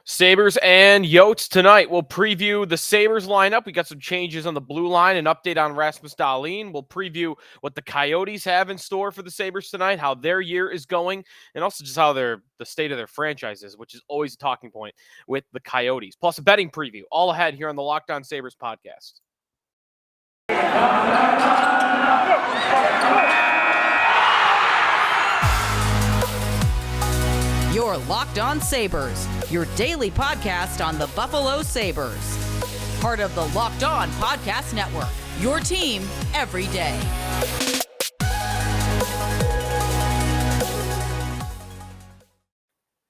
Sabres and Yotes tonight. We'll preview the Sabres lineup. We got some changes on the blue line, an update on Rasmus Dahlin. We'll preview what the Coyotes have in store for the Sabres tonight, how their year is going, and also just how the state of their franchise is, which is always a talking point with the Coyotes. Plus a betting preview, all ahead here on the Locked On Sabres podcast. Your Locked On Sabres, your daily podcast on the Buffalo Sabres. Part of the Locked On Podcast Network, your team every day.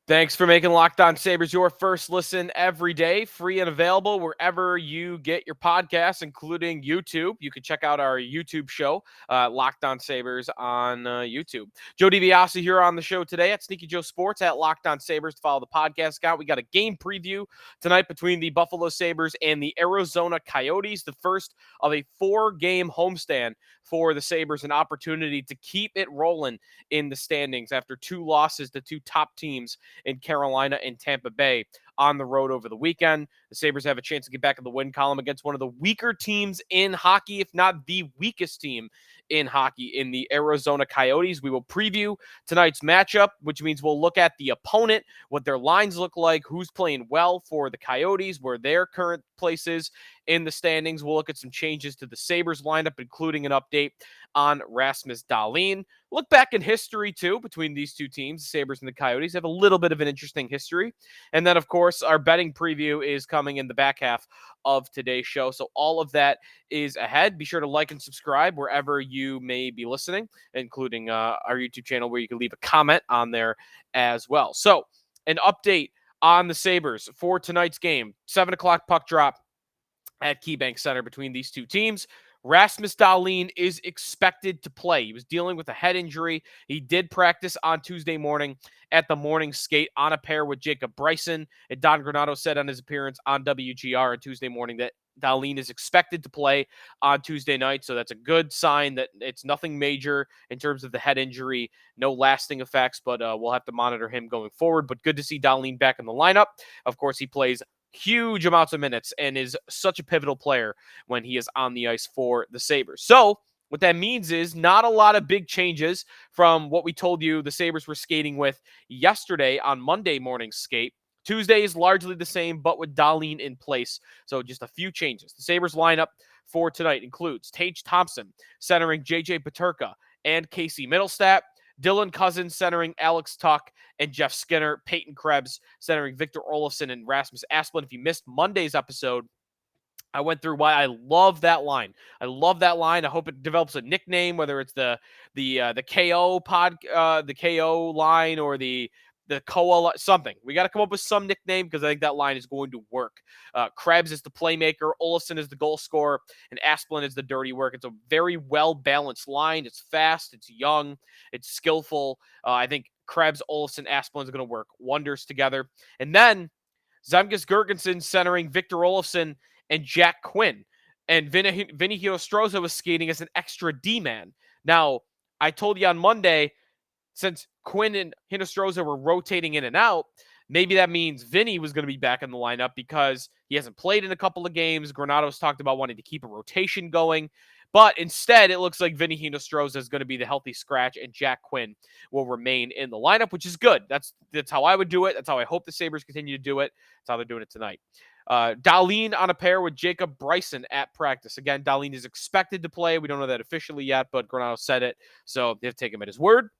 Thanks for making Locked On Sabres your first listen every day, free and available wherever you get your podcasts, including YouTube. You can check out our YouTube show, Locked On Sabres on YouTube. Joe DiBiase here on the show today at Sneaky Joe Sports at Locked On Sabres to follow the podcast account. We got a game preview tonight between the Buffalo Sabres and the Arizona Coyotes, the first of a 4-game homestand for the Sabres, an opportunity to keep it rolling in the standings after 2 losses to 2 top teams in Carolina and Tampa Bay on the road over the weekend. The Sabres have a chance to get back in the win column against one of the weaker teams in hockey, if not the weakest team in hockey, in the Arizona Coyotes. We will preview tonight's matchup, which means we'll look at the opponent, what their lines look like, who's playing well for the Coyotes, where their current place is in the standings. We'll look at some changes to the Sabres lineup, including an update on Rasmus Dahlin. Look back in history, too, between these two teams, the Sabres and the Coyotes. Have a little bit of an interesting history. And then, of course, our betting preview is coming in the back half of today's show. So all of that is ahead. Be sure to like and subscribe wherever you may be listening, including our YouTube channel where you can leave a comment on there as well. So an update on the Sabres for tonight's game. 7 o'clock puck drop at KeyBank Center between these two teams. Rasmus Dahlin is expected to play. He was dealing with a head injury. He did practice on Tuesday morning at the morning skate on a pair with Jacob Bryson. And Don Granato said on his appearance on WGR on Tuesday morning that Dahlin is expected to play on Tuesday night. So that's a good sign that it's nothing major in terms of the head injury, no lasting effects, but we'll have to monitor him going forward. But good to see Dahlin back in the lineup. Of course, he plays huge amounts of minutes and is such a pivotal player when he is on the ice for the Sabres. So what that means is not a lot of big changes from what we told you the Sabres were skating with yesterday on Monday morning skate. Tuesday is largely the same, but with Dahlin in place. So just a few changes. The Sabres lineup for tonight includes Tage Thompson centering J.J. Peterka and Casey Middlestat, Dylan Cousins centering Alex Tuch and Jeff Skinner, Peyton Krebs centering Victor Olofsson and Rasmus Asplund. If you missed Monday's episode, I went through why I love that line. I love that line. I hope it develops a nickname, whether it's the KO the KO line or the Koa, something. We got to come up with some nickname because I think that line is going to work. Krebs is the playmaker, Olofsson is the goal scorer, and Asplund is the dirty work. It's a very well-balanced line. It's fast, it's young, it's skillful. I think Krebs, Olofsson, Asplund is going to work wonders together. And then Zemgus Girgensson centering Victor Olofsson and Jack Quinn. And Vinny Hinostroza was skating as an extra D-man. Now, I told you on Monday, since Quinn and Hinostroza were rotating in and out, maybe that means Vinny was going to be back in the lineup because he hasn't played in a couple of games. Granato's talked about wanting to keep a rotation going. But instead, it looks like Vinny Hinostroza is going to be the healthy scratch, and Jack Quinn will remain in the lineup, which is good. That's how I would do it. That's how I hope the Sabres continue to do it. That's how they're doing it tonight. Dahlin on a pair with Jacob Bryson at practice. Again, Dahlin is expected to play. We don't know that officially yet, but Granato said it, so they have to take him at his word.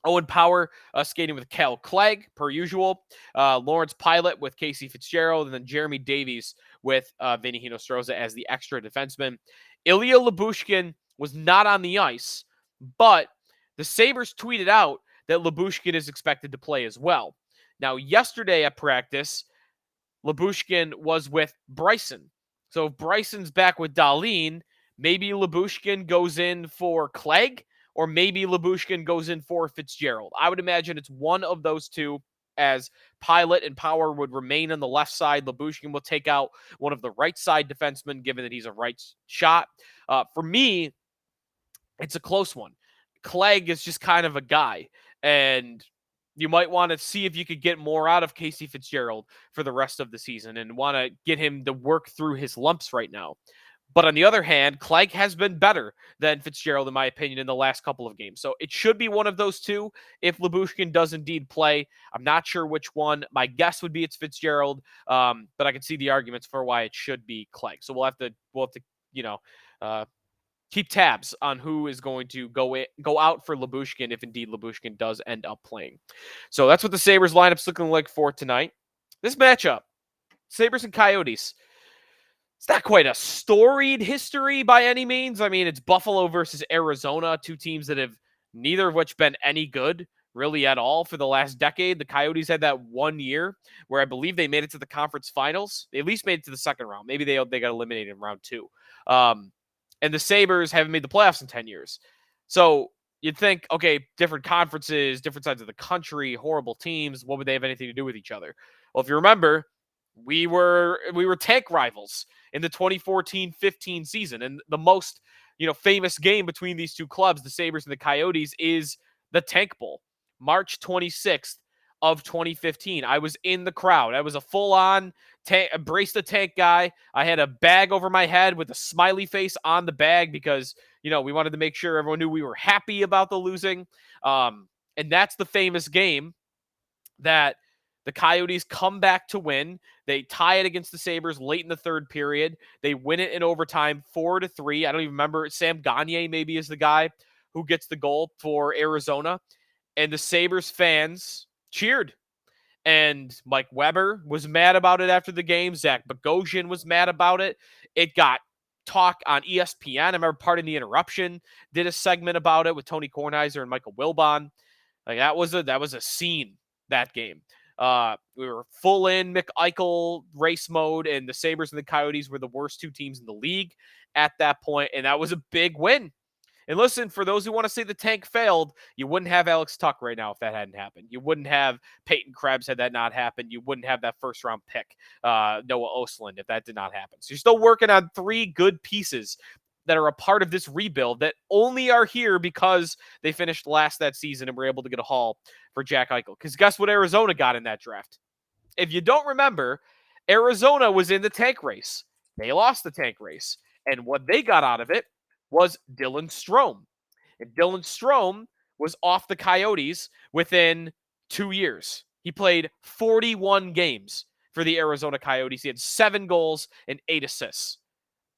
Owen Power skating with Cal Clegg, per usual. Lawrence Pilot with Casey Fitzgerald, and then Jeremy Davies with Vinny Hinostroza as the extra defenseman. Ilya Lyubushkin was not on the ice, but the Sabres tweeted out that Lyubushkin is expected to play as well. Now, yesterday at practice, Lyubushkin was with Bryson. So if Bryson's back with Dahlin, maybe Lyubushkin goes in for Clegg, or maybe Lyubushkin goes in for Fitzgerald. I would imagine it's one of those two, as Pilot and Power would remain on the left side. Lyubushkin will take out one of the right side defensemen, given that he's a right shot. For me, it's a close one. Clegg is just kind of a guy, and you might want to see if you could get more out of Casey Fitzgerald for the rest of the season and want to get him to work through his lumps right now. But on the other hand, Clegg has been better than Fitzgerald, in my opinion, in the last couple of games. So it should be one of those two if Lyubushkin does indeed play. I'm not sure which one. My guess would be it's Fitzgerald, but I can see the arguments for why it should be Clegg. So we'll have to uh, keep tabs on who is going to go out for Lyubushkin if indeed Lyubushkin does end up playing. So that's what the Sabres lineup's looking like for tonight. This matchup, Sabres and Coyotes. It's not quite a storied history by any means. I mean, it's Buffalo versus Arizona, two teams that have neither of which been any good really at all for the last decade. The Coyotes had that 1 year where I believe they made it to the conference finals. They at least made it to the second round. Maybe they got eliminated in round 2. And the Sabres haven't made the playoffs in 10 years. So you'd think, okay, different conferences, different sides of the country, horrible teams. What would they have anything to do with each other? Well, if you remember, we were tank rivals in the 2014-15 season, and the most famous game between these two clubs, the Sabres and the Coyotes, is the Tank Bowl, March 26th of 2015. I was in the crowd. I was a full-on embrace the tank guy. I had a bag over my head with a smiley face on the bag because we wanted to make sure everyone knew we were happy about the losing. And that's the famous game that the Coyotes come back to win. They tie it against the Sabres late in the third period. They win it in overtime 4-3. I don't even remember. Sam Gagner maybe is the guy who gets the goal for Arizona. And the Sabres fans cheered. And Mike Weber was mad about it after the game. Zach Bogosian was mad about it. It got talk on ESPN. I remember Pardon the Interruption did a segment about it with Tony Kornheiser and Michael Wilbon. Like that was a scene, that game. We were full in Mick Eichel race mode, and the Sabres and the Coyotes were the worst two teams in the league at that point, and that was a big win. And listen, for those who want to say the tank failed, you wouldn't have Alex Tuck right now if that hadn't happened. You wouldn't have Peyton Krebs had that not happened. You wouldn't have that first-round pick, Noah Ostlund, if that did not happen. So you're still working on 3 good pieces that are a part of this rebuild that only are here because they finished last that season and were able to get a haul for Jack Eichel. Because guess what Arizona got in that draft? If you don't remember, Arizona was in the tank race. They lost the tank race. And what they got out of it was Dylan Strome. And Dylan Strome was off the Coyotes within 2 years. He played 41 games for the Arizona Coyotes. He had 7 goals and 8 assists.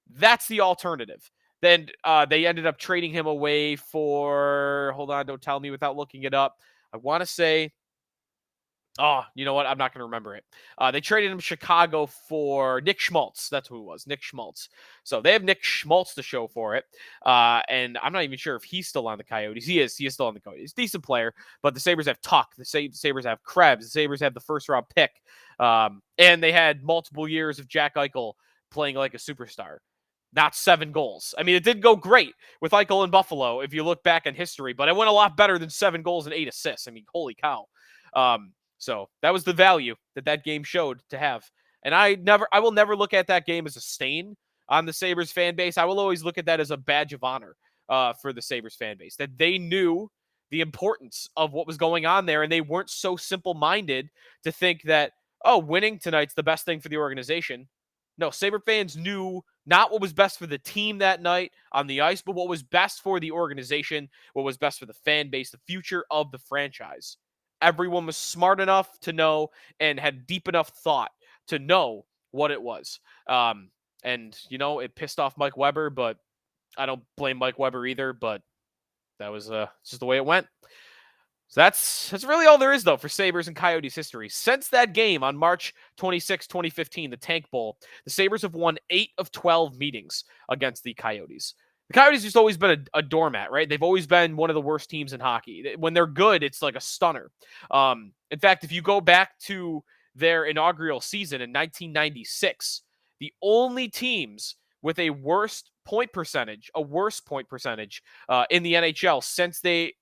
That's the alternative. Then they ended up trading him away for, hold on, don't tell me without looking it up. I want to say, oh, you know what? I'm not going to remember it. They traded him to Chicago for Nick Schmaltz. That's who it was, Nick Schmaltz. So they have Nick Schmaltz to show for it. And I'm not even sure if he's still on the Coyotes. He is still on the Coyotes. He's a decent player, but the Sabres have Tuck. The Sabres have Krebs. The Sabres have the first-round pick. And they had multiple years of Jack Eichel playing like a superstar. Not 7 goals. I mean, it did go great with Eichel in Buffalo if you look back in history, but it went a lot better than 7 goals and 8 assists. I mean, holy cow. So that was the value that game showed to have. And I will never look at that game as a stain on the Sabres fan base. I will always look at that as a badge of honor for the Sabres fan base, that they knew the importance of what was going on there, and they weren't so simple-minded to think that, oh, winning tonight's the best thing for the organization. No, Sabre fans knew not what was best for the team that night on the ice, but what was best for the organization, what was best for the fan base, the future of the franchise. Everyone was smart enough to know and had deep enough thought to know what it was. And, it pissed off Mike Weber, but I don't blame Mike Weber either, but that was just the way it went. So that's really all there is, though, for Sabres and Coyotes history. Since that game on March 26, 2015, the Tank Bowl, the Sabres have won 8 of 12 meetings against the Coyotes. The Coyotes just always been a doormat, right? They've always been one of the worst teams in hockey. When they're good, it's like a stunner. In fact, if you go back to their inaugural season in 1996, the only teams with a worse point percentage in the NHL since they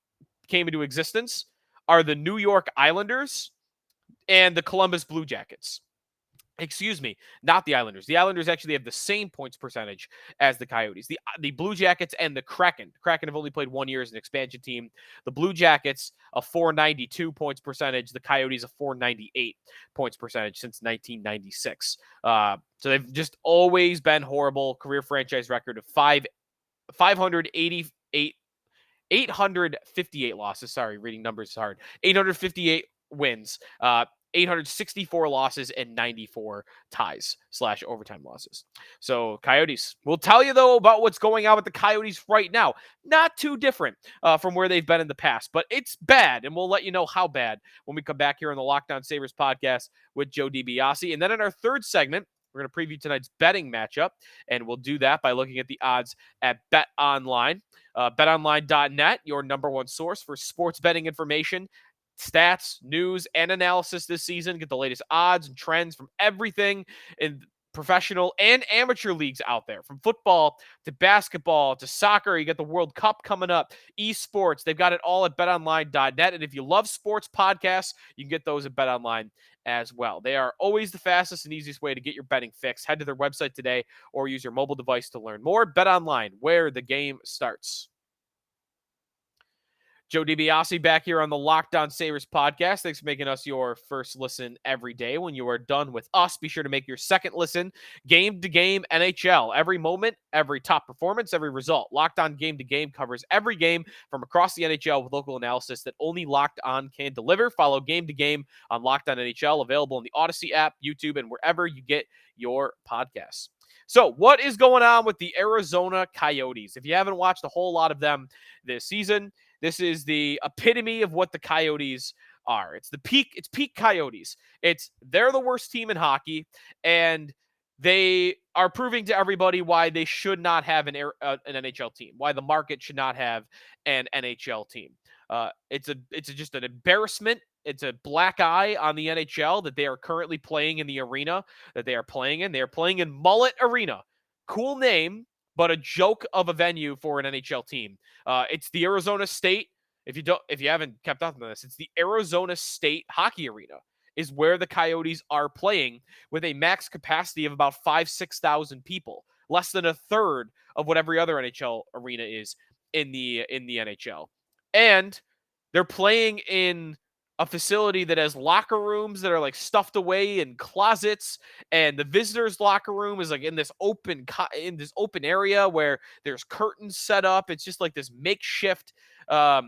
came into existence are the New York Islanders and the Columbus Blue Jackets. Excuse me, not the Islanders. The Islanders actually have the same points percentage as the Coyotes. The Blue Jackets and the Kraken. The Kraken have only played 1 year as an expansion team. The Blue Jackets a 492 points percentage. The Coyotes a 498 points percentage since 1996. So they've just always been horrible. Career franchise record of 588 858 losses. Sorry, reading numbers is hard. 858 wins, 864 losses, and 94 ties / overtime losses. So Coyotes. We'll tell you, though, about what's going on with the Coyotes right now. Not too different from where they've been in the past, but it's bad, and we'll let you know how bad when we come back here on the Locked On Sabres podcast with Joe DiBiase. And then in our third segment, we're going to preview tonight's betting matchup, and we'll do that by looking at the odds at Bet Online. BetOnline.net, your number one source for sports betting information, stats, news, and analysis this season. Get the latest odds and trends from everything in professional and amateur leagues out there, from football to basketball to soccer. You got the World Cup coming up, esports. They've got it all at betonline.net. And if you love sports podcasts, you can get those at BetOnline as well. They are always the fastest and easiest way to get your betting fix. Head to their website today or use your mobile device to learn more. BetOnline, where the game starts. Joe DiBiase back here on the Locked On Sabres podcast. Thanks for making us your first listen every day. When you are done with us, be sure to make your second listen Game to Game NHL. Every moment, every top performance, every result. Locked On Game to Game covers every game from across the NHL with local analysis that only Locked On can deliver. Follow Game to Game on Locked On NHL, available in the Odyssey app, YouTube, and wherever you get your podcasts. So, what is going on with the Arizona Coyotes? If you haven't watched a whole lot of them this season, this is the epitome of what the Coyotes are. It's peak Coyotes. They're the worst team in hockey, and they are proving to everybody why they should not have an NHL team, why the market should not have an NHL team. It's just an embarrassment. It's a black eye on the NHL that they are currently playing in the arena that they are playing in. They are playing in Mullet Arena. Cool name, but a joke of a venue for an NHL team. It's the Arizona State. If you haven't kept up on this, it's the Arizona State Hockey Arena is where the Coyotes are playing with a max capacity of about 6,000 people, less than a third of what every other NHL arena is in the NHL. And they're playing in a facility that has locker rooms that are like stuffed away in closets, and the visitors' locker room is like in this open area where there's curtains set up. It's just like this makeshift arena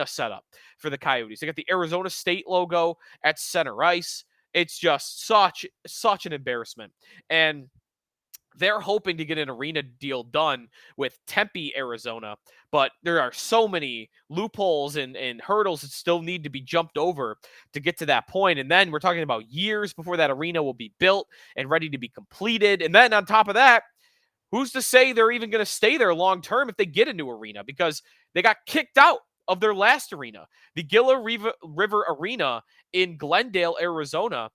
setup for the Coyotes. They got the Arizona State logo at center ice. It's just such an embarrassment. And they're hoping to get an arena deal done with Tempe, Arizona, but there are so many loopholes and hurdles that still need to be jumped over to get to that point. And then we're talking about years before that arena will be built and ready to be completed. And then on top of that, who's to say they're even going to stay there long term if they get a new arena? Because they got kicked out of their last arena, the Gila River Arena in Glendale, Arizona.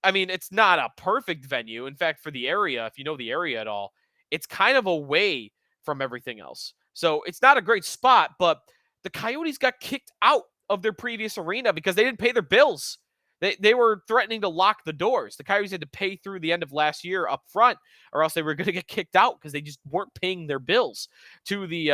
I mean, it's not a perfect venue. In fact, for the area, if you know the area at all, it's kind of away from everything else. So it's not a great spot, but the Coyotes got kicked out of their previous arena because they didn't pay their bills. They were threatening to lock the doors. The Coyotes had to pay through the end of last year up front, or else they were going to get kicked out because they just weren't paying their bills to the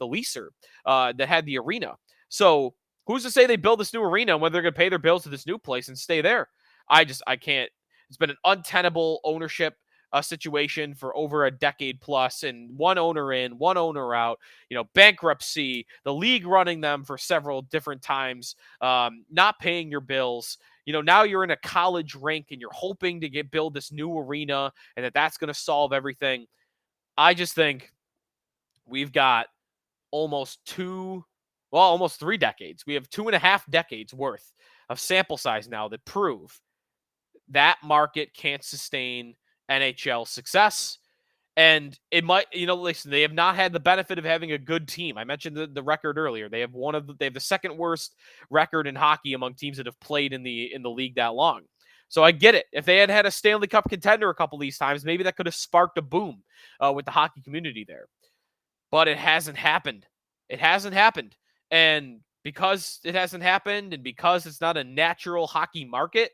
leaser that had the arena. So who's to say they build this new arena and whether they're going to pay their bills to this new place and stay there? I can't. It's been an untenable ownership situation for over a decade plus, and one owner in, one owner out, bankruptcy, the league running them for several different times, not paying your bills. Now you're in a college rink and you're hoping to build this new arena and that's going to solve everything. I just think we've got almost 3 decades. We have 2.5 decades worth of sample size now that prove that market can't sustain NHL success. And it might, listen, they have not had the benefit of having a good team. I mentioned the record earlier. They have the second worst record in hockey among teams that have played in the league that long. So I get it. If they had had a Stanley Cup contender a couple of these times, maybe that could have sparked a boom with the hockey community there. But it hasn't happened. It hasn't happened. And because it hasn't happened and because it's not a natural hockey market,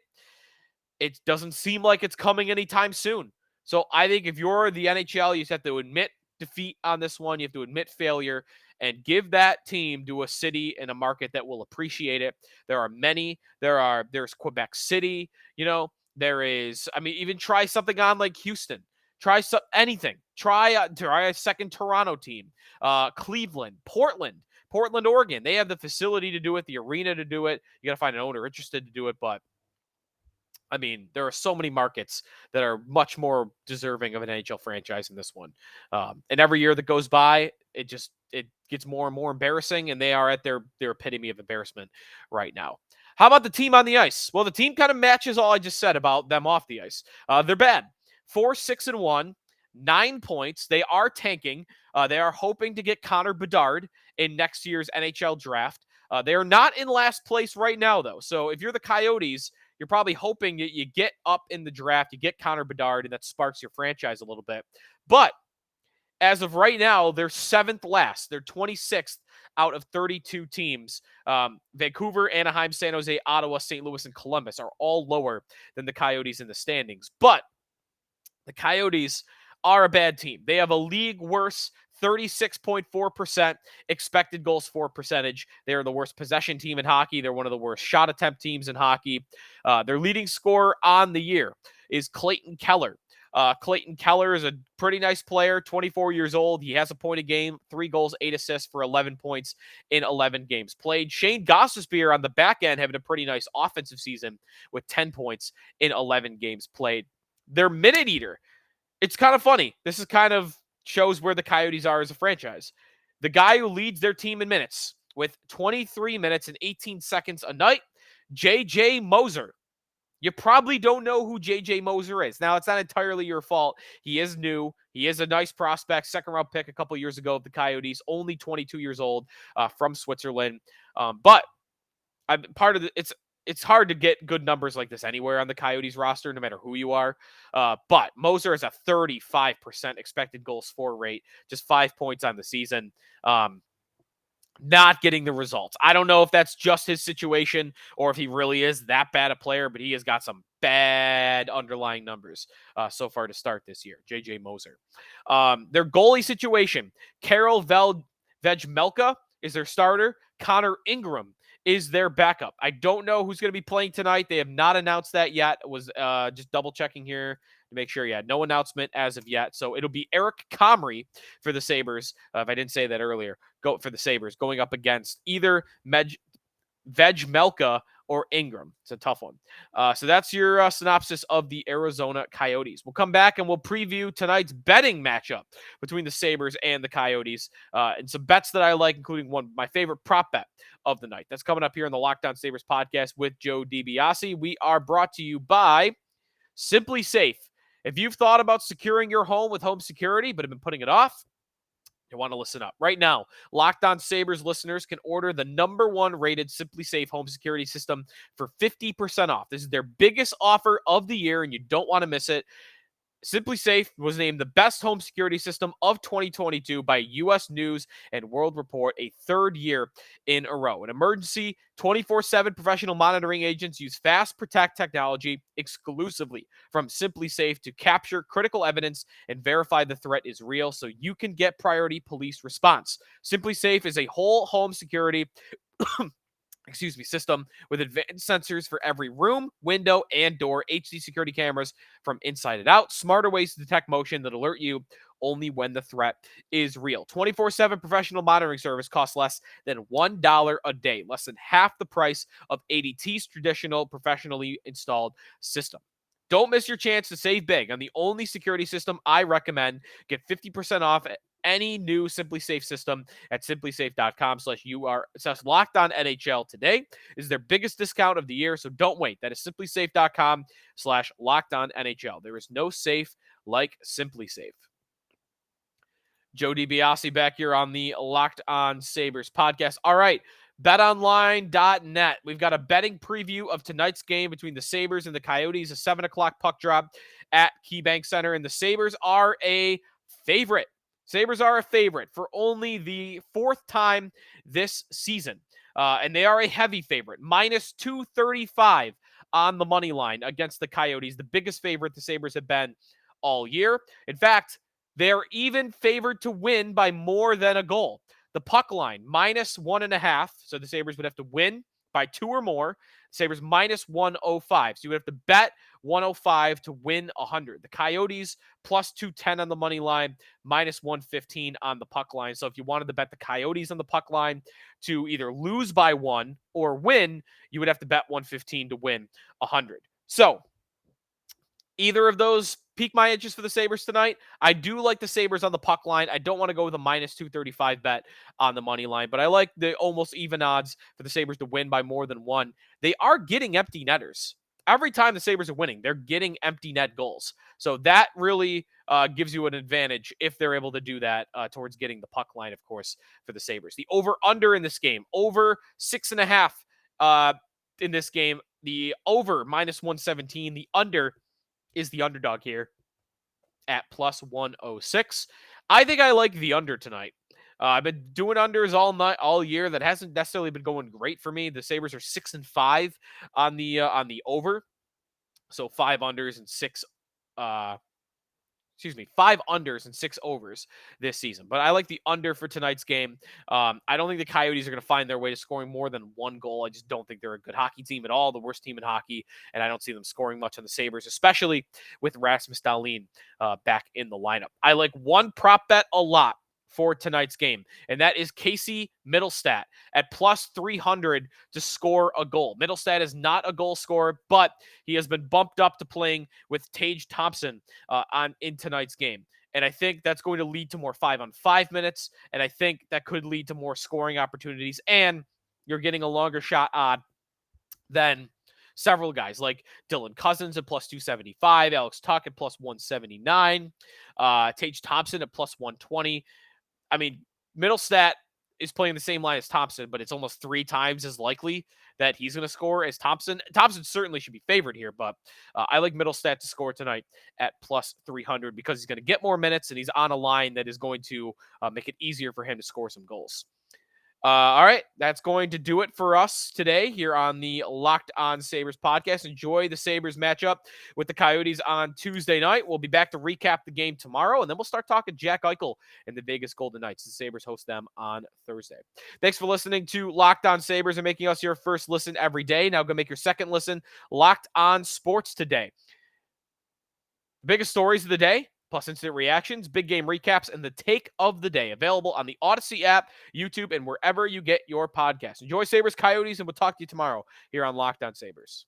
it doesn't seem like it's coming anytime soon. So I think if you're the NHL, you just have to admit defeat on this one. You have to admit failure and give that team to a city and a market that will appreciate it. There are many. There's Quebec City. There is. I mean, even try something on like Houston. Try anything. Try a second Toronto team. Cleveland, Portland, Oregon. They have the facility to do it, the arena to do it. You got to find an owner interested to do it, but I mean, there are so many markets that are much more deserving of an NHL franchise in this one. And every year that goes by, it gets more and more embarrassing, and they are at their epitome of embarrassment right now. How about the team on the ice? Well, the team kind of matches all I just said about them off the ice. They're bad. 4-6-1, 9 points. They are tanking. They are hoping to get Connor Bedard in next year's NHL draft. They are not in last place right now, though. So if you're the Coyotes, you're probably hoping that you get up in the draft, you get Connor Bedard, and that sparks your franchise a little bit. But as of right now, they're 7th last. They're 26th out of 32 teams. Vancouver, Anaheim, San Jose, Ottawa, St. Louis, and Columbus are all lower than the Coyotes in the standings. But the Coyotes are a bad team. They have a league worst 36.4% expected goals for percentage. They are the worst possession team in hockey. They're one of the worst shot attempt teams in hockey. Their leading scorer on the year is Clayton Keller. Clayton Keller is a pretty nice player, 24 years old. He has a point a game, 3 goals, 8 assists for 11 points in 11 games played. Shane Gostisbehere on the back end having a pretty nice offensive season with 10 points in 11 games played. Their minute eater, it's kind of funny. This is kind of shows where the Coyotes are as a franchise. The guy who leads their team in minutes with 23 minutes and 18 seconds a night, J.J. Moser. You probably don't know who J.J. Moser is. Now, it's not entirely your fault. He is new. He is a nice prospect, second-round pick a couple years ago of the Coyotes, only 22 years old, from Switzerland. But I'm part of it's hard to get good numbers like this anywhere on the Coyotes roster, no matter who you are. But Moser has a 35% expected goals for rate, just 5 points on the season. Not getting the results. I don't know if that's just his situation or if he really is that bad a player, but he has got some bad underlying numbers so far to start this year. JJ Moser. Their goalie situation. Karel Vejmelka is their starter. Connor Ingram is their backup. I don't know who's going to be playing tonight. They have not announced that yet. It was just double checking here to make sure. Yeah, no announcement as of yet. So it'll be Eric Comrie for the Sabres. If I didn't say that earlier, go for the Sabres going up against either Vejmelka or Ingram. It's a tough one. So that's your synopsis of the Arizona Coyotes. We'll come back and we'll preview tonight's betting matchup between the Sabres and the Coyotes and some bets that I like, including my favorite prop bet of the night. That's coming up here on the Locked On Sabres podcast with Joe DiBiase. We are brought to you by Simply Safe. If you've thought about securing your home with home security but have been putting it off, you want to listen up. Right now, Locked On Sabres listeners can order the #1 rated Simply Safe home security system for 50% off. This is their biggest offer of the year, and you don't want to miss it. Simply Safe was named the best home security system of 2022 by U.S. News and World Report, a 3rd year in a row. An emergency 24/7 professional monitoring agents use Fast Protect technology exclusively from Simply Safe to capture critical evidence and verify the threat is real so you can get priority police response. Simply Safe is a whole home security system with advanced sensors for every room, window, and door, HD security cameras from inside and out, smarter ways to detect motion that alert you only when the threat is real. 24/7 professional monitoring service costs less than $1 a day, less than half the price of ADT's traditional professionally installed system. Don't miss your chance to save big on the only security system I recommend. Get 50% off any new Simply Safe system at simplysafe.com/lockdown NHL today. This is their biggest discount of the year, so don't wait. That is simplysafe.com/lockdown NHL. There is no safe like Simply Safe. Joe DiBiase back here on the Locked On Sabres podcast. All right, betonline.net. We've got a betting preview of tonight's game between the Sabres and the Coyotes, a 7 o'clock puck drop at KeyBank Center, and the Sabres are a favorite. Sabres are a favorite for only the 4th time this season. And they are a heavy favorite, -235 on the money line against the Coyotes, the biggest favorite the Sabres have been all year. In fact, they're even favored to win by more than a goal. The puck line, -1.5. So the Sabres would have to win by 2 or more. Sabres -105. So you would have to bet 105 to win 100. The Coyotes +210 on the money line, -115 on the puck line. So if you wanted to bet the Coyotes on the puck line to either lose by 1 or win, you would have to bet 115 to win 100. So either of those pique my interest for the Sabres tonight. I do like the Sabres on the puck line. I don't want to go with a -235 bet on the money line, but I like the almost even odds for the Sabres to win by more than 1. They are getting empty netters. Every time the Sabres are winning, they're getting empty net goals. So that really gives you an advantage if they're able to do that towards getting the puck line, of course, for the Sabres. The over-under in this game, over 6.5 in this game. The over -117. The under is the underdog here at +106. I think I like the under tonight. I've been doing unders all year. That hasn't necessarily been going great for me. The Sabres are 6-5 on the over, so 5 unders and 6 overs this season. But I like the under for tonight's game. I don't think the Coyotes are going to find their way to scoring more than 1 goal. I just don't think they're a good hockey team at all, the worst team in hockey, and I don't see them scoring much on the Sabres, especially with Rasmus Dahlin back in the lineup. I like one prop bet a lot for tonight's game, and that is Casey Mittelstadt at +300 to score a goal. Mittelstadt is not a goal scorer, but he has been bumped up to playing with Tage Thompson in tonight's game. And I think that's going to lead to more 5-on-5 minutes, and I think that could lead to more scoring opportunities, and you're getting a longer shot odd than several guys like Dylan Cousins at +275, Alex Tuch at +179, Tage Thompson at +120. I mean, Mittelstadt is playing the same line as Thompson, but it's almost 3 times as likely that he's going to score as Thompson. Thompson certainly should be favored here, but I like Mittelstadt to score tonight at +300 because he's going to get more minutes and he's on a line that is going to make it easier for him to score some goals. All right, that's going to do it for us today here on the Locked On Sabres podcast. Enjoy the Sabres matchup with the Coyotes on Tuesday night. We'll be back to recap the game tomorrow, and then we'll start talking Jack Eichel and the Vegas Golden Knights. The Sabres host them on Thursday. Thanks for listening to Locked On Sabres and making us your first listen every day. Now go make your second listen Locked On Sports today. The biggest stories of the day, plus instant reactions, big game recaps, and the take of the day. Available on the Odyssey app, YouTube, and wherever you get your podcasts. Enjoy Sabres Coyotes, and we'll talk to you tomorrow here on Locked On Sabres.